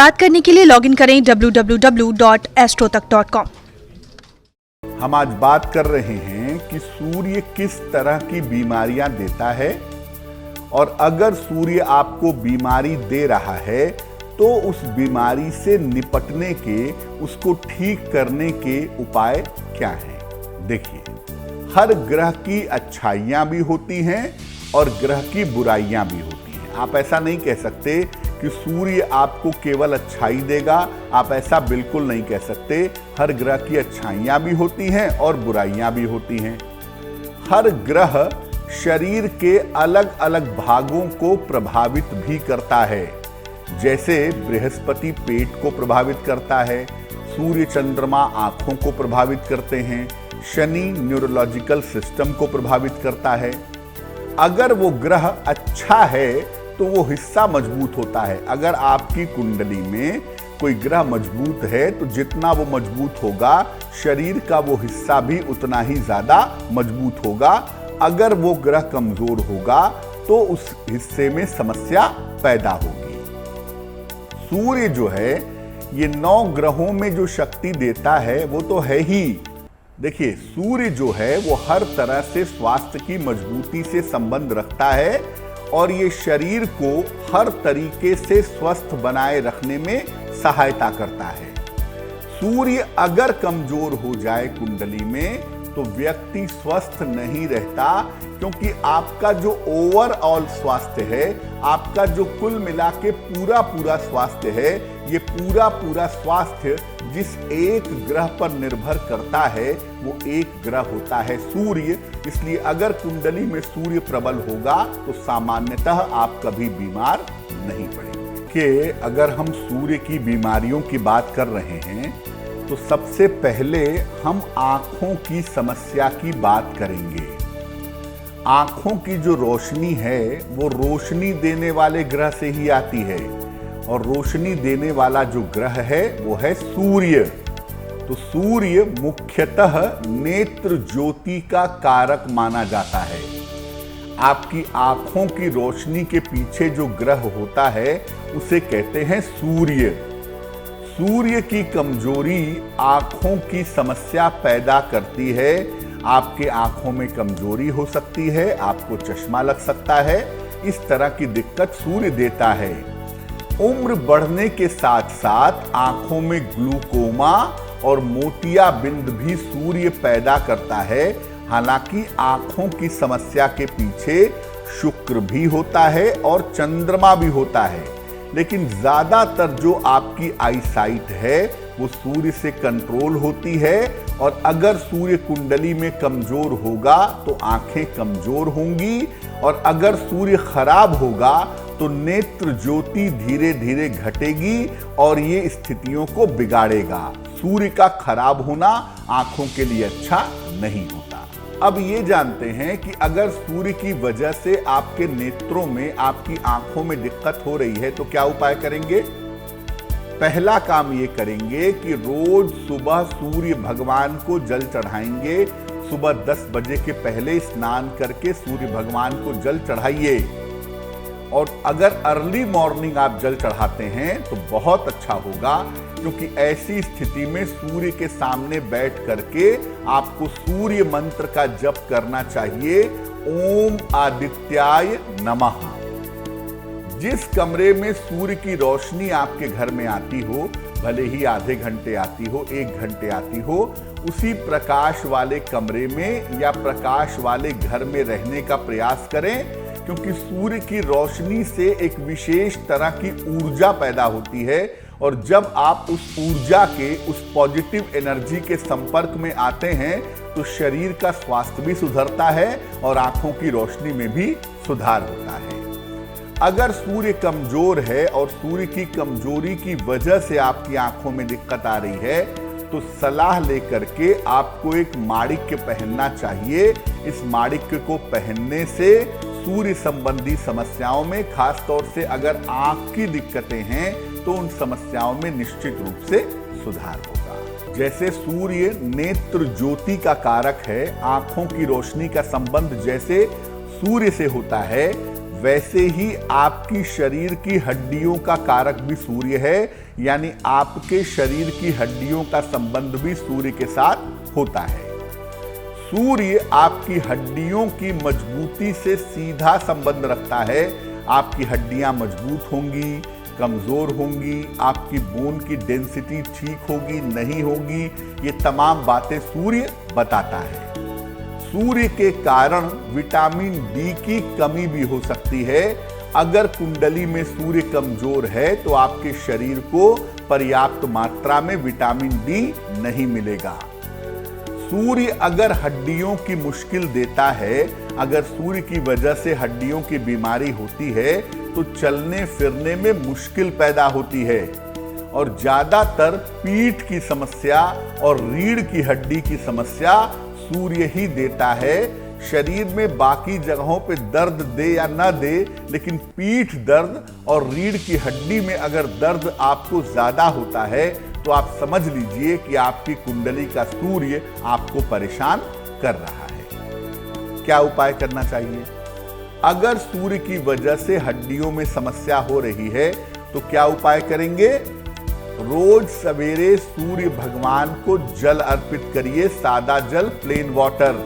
बात करने के लिए लॉगिन करें www.astrotak.com। हम आज बात कर रहे हैं कि सूर्य किस तरह की बीमारियां देता है, और अगर सूर्य आपको बीमारी दे रहा है तो उस बीमारी से निपटने के, उसको ठीक करने के उपाय क्या हैं। देखिए, हर ग्रह की अच्छाइयां भी होती हैं और ग्रह की बुराइयां भी होती हैं। आप ऐसा नहीं कह सकते कि सूर्य आपको केवल अच्छाई देगा, आप ऐसा बिल्कुल नहीं कह सकते। हर ग्रह की अच्छाइयां भी होती हैं और बुराइयां भी होती हैं। हर ग्रह शरीर के अलग अलग भागों को प्रभावित भी करता है। जैसे बृहस्पति पेट को प्रभावित करता है, सूर्य चंद्रमा आंखों को प्रभावित करते हैं, शनि न्यूरोलॉजिकल सिस्टम को प्रभावित करता है। अगर वो ग्रह अच्छा है तो वो हिस्सा मजबूत होता है। अगर आपकी कुंडली में कोई ग्रह मजबूत है तो जितना वो मजबूत होगा, शरीर का वो हिस्सा भी उतना ही ज्यादा मजबूत होगा। अगर वो ग्रह कमजोर होगा तो उस हिस्से में समस्या पैदा होगी। सूर्य जो है, ये 9 ग्रहों में जो शक्ति देता है वो तो है ही। देखिए, सूर्य जो है वो हर तरह से स्वास्थ्य की मजबूती से संबंध रखता है और ये शरीर को हर तरीके से स्वस्थ बनाए रखने में सहायता करता है। सूर्य अगर कमजोर हो जाए कुंडली में तो व्यक्ति स्वस्थ नहीं रहता, क्योंकि आपका जो ओवरऑल स्वास्थ्य है, आपका जो कुल मिला के पूरा स्वास्थ्य है, ये पूरा स्वास्थ्य जिस एक ग्रह पर निर्भर करता है वो एक ग्रह होता है सूर्य। इसलिए अगर कुंडली में सूर्य प्रबल होगा तो सामान्यतः आप कभी बीमार नहीं पड़ेंगे। कि अगर हम सूर्य की बीमारियों की बात कर रहे हैं तो सबसे पहले हम आंखों की समस्या की बात करेंगे। आंखों की जो रोशनी है वो रोशनी देने वाले ग्रह से ही आती है, और रोशनी देने वाला जो ग्रह है वो है सूर्य। तो सूर्य मुख्यतः नेत्र ज्योति का कारक माना जाता है। आपकी आंखों की रोशनी के पीछे जो ग्रह होता है उसे कहते हैं सूर्य। सूर्य की कमजोरी आंखों की समस्या पैदा करती है। आपके आंखों में कमजोरी हो सकती है, आपको चश्मा लग सकता है। इस तरह की दिक्कत सूर्य देता है। उम्र बढ़ने के साथ साथ आंखों में ग्लूकोमा और मोतियाबिंद भी सूर्य पैदा करता है। हालांकि आंखों की समस्या के पीछे शुक्र भी होता है और चंद्रमा भी होता है, लेकिन ज्यादातर जो आपकी आईसाइट है वो सूर्य से कंट्रोल होती है। और अगर सूर्य कुंडली में कमजोर होगा तो आंखें कमजोर होंगी, और अगर सूर्य खराब होगा तो नेत्र ज्योति धीरे धीरे घटेगी और ये स्थितियों को बिगाड़ेगा। सूर्य का खराब होना आंखों के लिए अच्छा नहीं होता। अब ये जानते हैं कि अगर सूर्य की वजह से आपके नेत्रों में, आपकी आंखों में दिक्कत हो रही है तो क्या उपाय करेंगे। पहला काम ये करेंगे कि रोज सुबह सूर्य भगवान को जल चढ़ाएंगे। सुबह 10 बजे के पहले स्नान करके सूर्य भगवान को जल चढ़ाइए। और अगर अर्ली मॉर्निंग आप जल चढ़ाते हैं तो बहुत अच्छा होगा, क्योंकि ऐसी स्थिति में सूर्य के सामने बैठ करके आपको सूर्य मंत्र का जप करना चाहिए, ओम आदित्याय नमः। जिस कमरे में सूर्य की रोशनी आपके घर में आती हो, भले ही आधे घंटे आती हो, 1 घंटे आती हो, उसी प्रकाश वाले कमरे में या प्रकाश वाले घर में रहने का प्रयास करें, क्योंकि सूर्य की रोशनी से एक विशेष तरह की ऊर्जा पैदा होती है। और जब आप उस ऊर्जा के, उस पॉजिटिव एनर्जी के संपर्क में आते हैं तो शरीर का स्वास्थ्य भी सुधरता है और आंखों की रोशनी में भी सुधार होता है। अगर सूर्य कमजोर है और सूर्य की कमजोरी की वजह से आपकी आंखों में दिक्कत आ रही है तो सलाह लेकर के आपको एक माणिक्य पहनना चाहिए। इस माणिक्य को पहनने से सूर्य संबंधी समस्याओं में, खास तौर से अगर आंख की दिक्कतें हैं तो उन समस्याओं में निश्चित रूप से सुधार होगा। जैसे सूर्य नेत्र ज्योति का कारक है, आंखों की रोशनी का संबंध जैसे सूर्य से होता है, वैसे ही आपकी शरीर की हड्डियों का कारक भी सूर्य है, यानी आपके शरीर की हड्डियों का संबंध भी सूर्य के साथ होता है। सूर्य आपकी हड्डियों की मजबूती से सीधा संबंध रखता है। आपकी हड्डियां मजबूत होंगी, कमजोर होंगी, आपकी बोन की डेंसिटी ठीक होगी, नहीं होगी, ये तमाम बातें सूर्य बताता है। सूर्य के कारण विटामिन डी की कमी भी हो सकती है। अगर कुंडली में सूर्य कमजोर है तो आपके शरीर को पर्याप्त मात्रा में विटामिन डी नहीं मिलेगा। सूर्य अगर हड्डियों की मुश्किल देता है, अगर सूर्य की वजह से हड्डियों की बीमारी होती है तो चलने फिरने में मुश्किल पैदा होती है। और ज्यादातर पीठ की समस्या और रीढ़ की हड्डी की समस्या सूर्य ही देता है। शरीर में बाकी जगहों पे दर्द दे या ना दे, लेकिन पीठ दर्द और रीढ़ की हड्डी में अगर दर्द आपको ज्यादा होता है तो आप समझ लीजिए कि आपकी कुंडली का सूर्य आपको परेशान कर रहा है। क्या उपाय करना चाहिए? अगर सूर्य की वजह से हड्डियों में समस्या हो रही है तो क्या उपाय करेंगे? रोज सवेरे सूर्य भगवान को जल अर्पित करिए, सादा जल, प्लेन वाटर।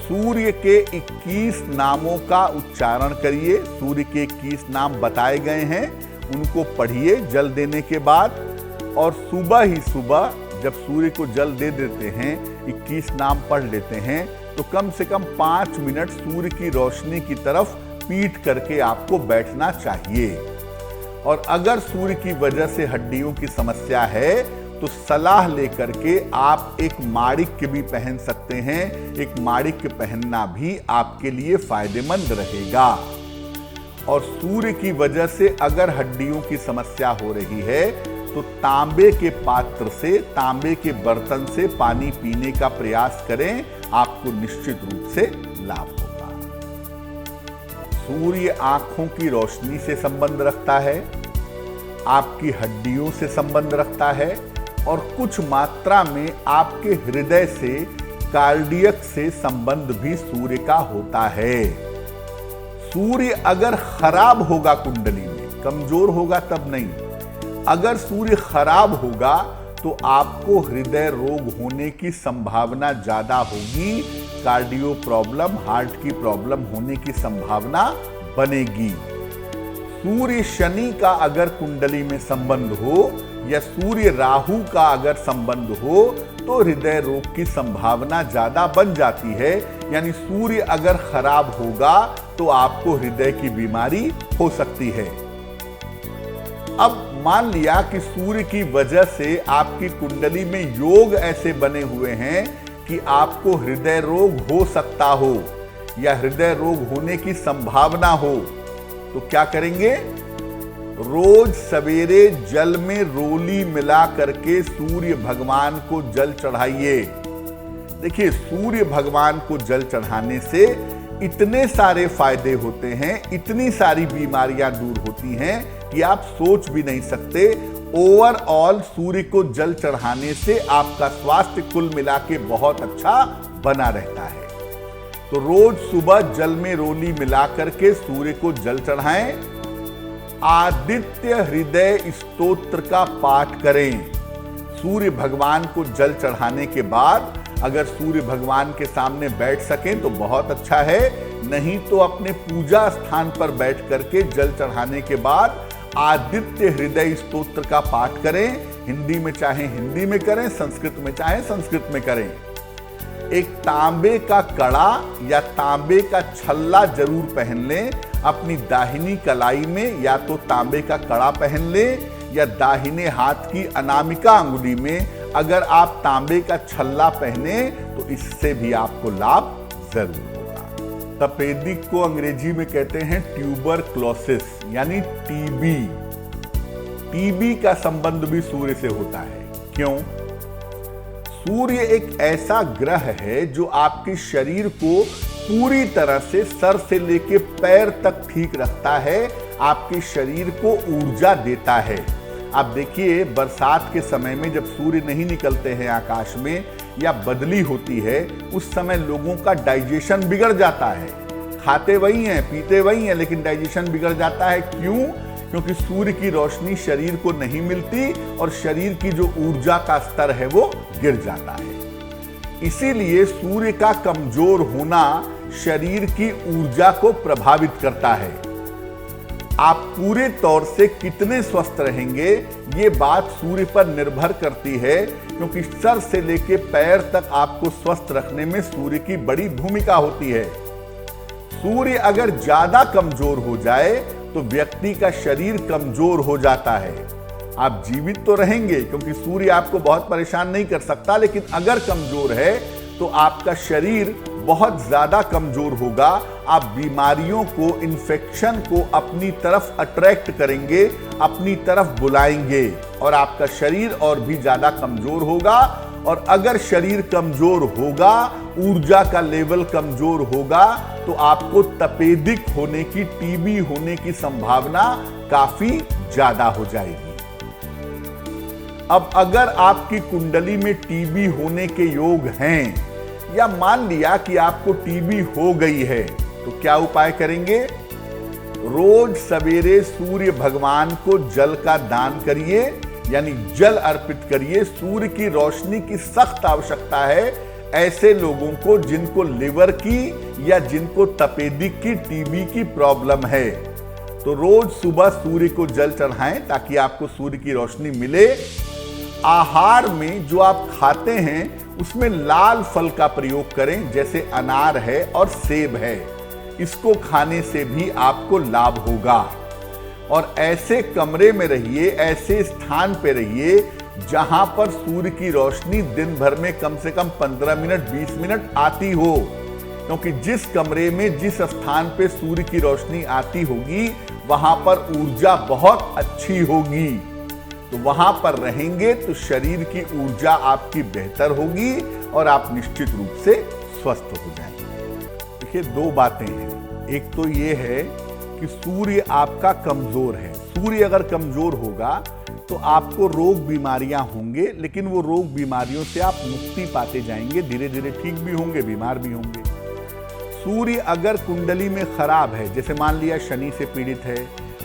सूर्य के 21 नामों का उच्चारण करिए। सूर्य के 21 नाम बताए गए हैं, उनको पढ़िए जल देने के बाद। और सुबह ही सुबह जब सूर्य को जल दे देते हैं, 21 नाम पढ़ लेते हैं, तो कम से कम 5 मिनट सूर्य की रोशनी की तरफ पीठ करके आपको बैठना चाहिए। और अगर सूर्य की वजह से हड्डियों की समस्या है तो सलाह लेकर के आप एक माणिक्य भी पहन सकते हैं। एक माणिक्य पहनना भी आपके लिए फायदेमंद रहेगा। और सूर्य की वजह से अगर हड्डियों की समस्या हो रही है तो तांबे के पात्र से, तांबे के बर्तन से पानी पीने का प्रयास करें, आपको निश्चित रूप से लाभ होगा। सूर्य आंखों की रोशनी से संबंध रखता है, आपकी हड्डियों से संबंध रखता है और कुछ मात्रा में आपके हृदय से, कार्डियक से संबंध भी सूर्य का होता है। सूर्य अगर खराब होगा कुंडली में, कमजोर होगा तब नहीं, अगर सूर्य खराब होगा तो आपको हृदय रोग होने की संभावना ज्यादा होगी। कार्डियो प्रॉब्लम, हार्ट की प्रॉब्लम होने की संभावना बनेगी। सूर्य शनि का अगर कुंडली में संबंध हो या सूर्य राहु का अगर संबंध हो तो हृदय रोग की संभावना ज्यादा बन जाती है। यानी सूर्य अगर खराब होगा तो आपको हृदय की बीमारी हो सकती है। अब मान लिया कि सूर्य की वजह से आपकी कुंडली में योग ऐसे बने हुए हैं कि आपको हृदय रोग हो सकता हो या हृदय रोग होने की संभावना हो, तो क्या करेंगे? रोज सवेरे जल में रोली मिला करके सूर्य भगवान को जल चढ़ाइए। देखिए, सूर्य भगवान को जल चढ़ाने से इतने सारे फायदे होते हैं, इतनी सारी बीमारियां दूर होती हैं कि आप सोच भी नहीं सकते। ओवरऑल सूर्य को जल चढ़ाने से आपका स्वास्थ्य कुल मिला के बहुत अच्छा बना रहता है। तो रोज सुबह जल में रोली मिला करके सूर्य को जल चढ़ाएं। आदित्य हृदय स्तोत्र का पाठ करें। सूर्य भगवान को जल चढ़ाने के बाद अगर सूर्य भगवान के सामने बैठ सकें तो बहुत अच्छा है, नहीं तो अपने पूजा स्थान पर बैठ करके जल चढ़ाने के बाद आदित्य हृदय स्तोत्र का पाठ करें। हिंदी में चाहे हिंदी में करें, संस्कृत में चाहे संस्कृत में करें। एक तांबे का कड़ा या तांबे का छल्ला जरूर पहन लें। अपनी दाहिनी कलाई में या तो तांबे का कड़ा पहन लें या दाहिने हाथ की अनामिका अंगुली में अगर आप तांबे का छल्ला पहने तो इससे भी आपको लाभ जरूर होगा। तपेदिक को अंग्रेजी में कहते हैं ट्यूबरक्लोसिस यानी टीबी। टीबी का संबंध भी सूर्य से होता है। क्यों? सूर्य एक ऐसा ग्रह है जो आपके शरीर को पूरी तरह से सर से लेके पैर तक ठीक रखता है, आपके शरीर को ऊर्जा देता है। आप देखिए, बरसात के समय में जब सूर्य नहीं निकलते हैं आकाश में या बदली होती है, उस समय लोगों का डाइजेशन बिगड़ जाता है, खाते वही हैं, पीते वही हैं, लेकिन डाइजेशन बिगड़ जाता है। क्यों? क्योंकि सूर्य की रोशनी शरीर को नहीं मिलती और शरीर की जो ऊर्जा का स्तर है वो गिर जाता है। इसीलिए सूर्य का कमजोर होना शरीर की ऊर्जा को प्रभावित करता है। आप पूरे तौर से कितने स्वस्थ रहेंगे ये बात सूर्य पर निर्भर करती है, क्योंकि सर से लेकर पैर तक आपको स्वस्थ रखने में सूर्य की बड़ी भूमिका होती है। सूर्य अगर ज्यादा कमजोर हो जाए तो व्यक्ति का शरीर कमजोर हो जाता है। आप जीवित तो रहेंगे क्योंकि सूर्य आपको बहुत परेशान नहीं कर सकता, लेकिन अगर कमजोर है तो आपका शरीर बहुत ज्यादा कमजोर होगा। आप बीमारियों को, इन्फेक्शन को अपनी तरफ अट्रैक्ट करेंगे, अपनी तरफ बुलाएंगे और आपका शरीर और भी ज्यादा कमजोर होगा। और अगर शरीर कमजोर होगा, ऊर्जा का लेवल कमजोर होगा, तो आपको तपेदिक होने की, टीबी होने की संभावना काफी ज्यादा हो जाएगी। अब अगर आपकी कुंडली में टीबी होने के योग हैं, या मान लिया कि आपको टीबी हो गई है, तो क्या उपाय करेंगे? रोज सवेरे सूर्य भगवान को जल का दान करिए, यानी जल अर्पित करिए। सूर्य की रोशनी की सख्त आवश्यकता है ऐसे लोगों को जिनको लिवर की या जिनको तपेदिक की, टीबी की प्रॉब्लम है। तो रोज सुबह सूर्य को जल चढ़ाएं ताकि आपको सूर्य की रोशनी मिले। आहार में जो आप खाते हैं उसमें लाल फल का प्रयोग करें, जैसे अनार है और सेब है। इसको खाने से भी आपको लाभ होगा। और ऐसे कमरे में रहिए, ऐसे स्थान पे रहिए जहां पर सूर्य की रोशनी दिन भर में कम से कम 15 मिनट 20 मिनट आती हो, क्योंकि जिस कमरे में, जिस स्थान पे सूर्य की रोशनी आती होगी वहां पर ऊर्जा बहुत अच्छी होगी। तो वहां पर रहेंगे तो शरीर की ऊर्जा आपकी बेहतर होगी और आप निश्चित रूप से स्वस्थ हो जाएंगे। देखिए, दो बातें हैं। एक तो ये है कि सूर्य आपका कमजोर है। सूर्य अगर कमजोर होगा तो आपको रोग बीमारियां होंगे, लेकिन वो रोग बीमारियों से आप मुक्ति पाते जाएंगे, धीरे धीरे ठीक भी होंगे, बीमार भी होंगे। सूर्य अगर कुंडली में खराब है, जैसे मान लिया शनि से पीड़ित है,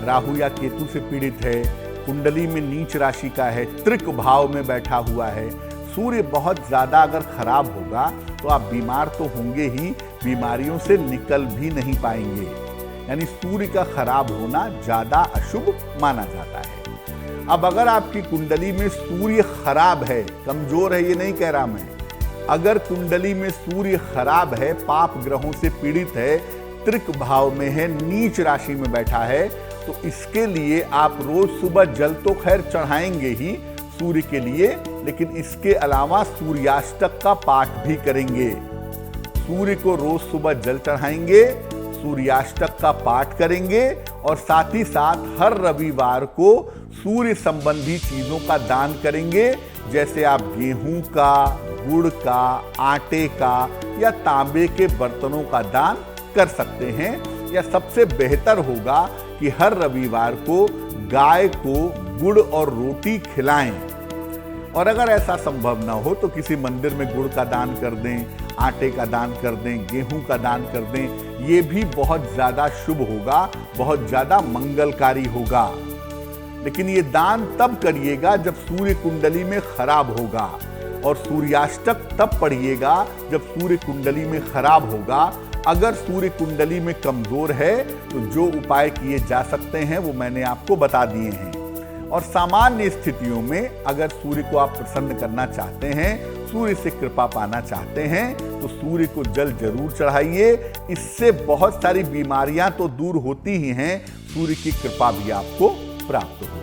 राहु या केतु से पीड़ित है, कुंडली में नीच राशि का है, त्रिक भाव में बैठा हुआ है, सूर्य बहुत ज्यादा अगर खराब होगा तो आप बीमार तो होंगे ही, बीमारियों से निकल भी नहीं पाएंगे। यानी सूर्य का खराब होना ज्यादा अशुभ माना जाता है। अब अगर आपकी कुंडली में सूर्य खराब है, कमजोर है ये नहीं कह रहा मैं, अगर कुंडली में सूर्य खराब है, पाप ग्रहों से पीड़ित है, त्रिक भाव में है, नीच राशि में बैठा है, तो इसके लिए आप रोज सुबह जल तो खैर चढ़ाएंगे ही सूर्य के लिए, लेकिन इसके अलावा सूर्याष्टक का पाठ भी करेंगे। सूर्य को रोज सुबह जल चढ़ाएंगे, सूर्याष्टक का पाठ करेंगे और साथ ही साथ हर रविवार को सूर्य संबंधी चीजों का दान करेंगे, जैसे आप गेहूं का, गुड़ का, आटे का या तांबे के बर्तनों का दान कर सकते हैं। या सबसे बेहतर होगा कि हर रविवार को गाय को गुड़ और रोटी खिलाएं। और अगर ऐसा संभव ना हो तो किसी मंदिर में गुड़ का दान कर दें, आटे का दान कर दें, गेहूं का दान कर दें। ये भी बहुत ज्यादा शुभ होगा, बहुत ज्यादा मंगलकारी होगा। लेकिन ये दान तब करिएगा जब सूर्य कुंडली में खराब होगा, और सूर्याष्टक तब पढ़िएगा जब सूर्य कुंडली में खराब होगा। अगर सूर्य कुंडली में कमजोर है तो जो उपाय किए जा सकते हैं वो मैंने आपको बता दिए हैं। और सामान्य स्थितियों में अगर सूर्य को आप प्रसन्न करना चाहते हैं, सूर्य से कृपा पाना चाहते हैं, तो सूर्य को जल जरूर चढ़ाइए। इससे बहुत सारी बीमारियां तो दूर होती ही हैं, सूर्य की कृपा भी आपको प्राप्त हो।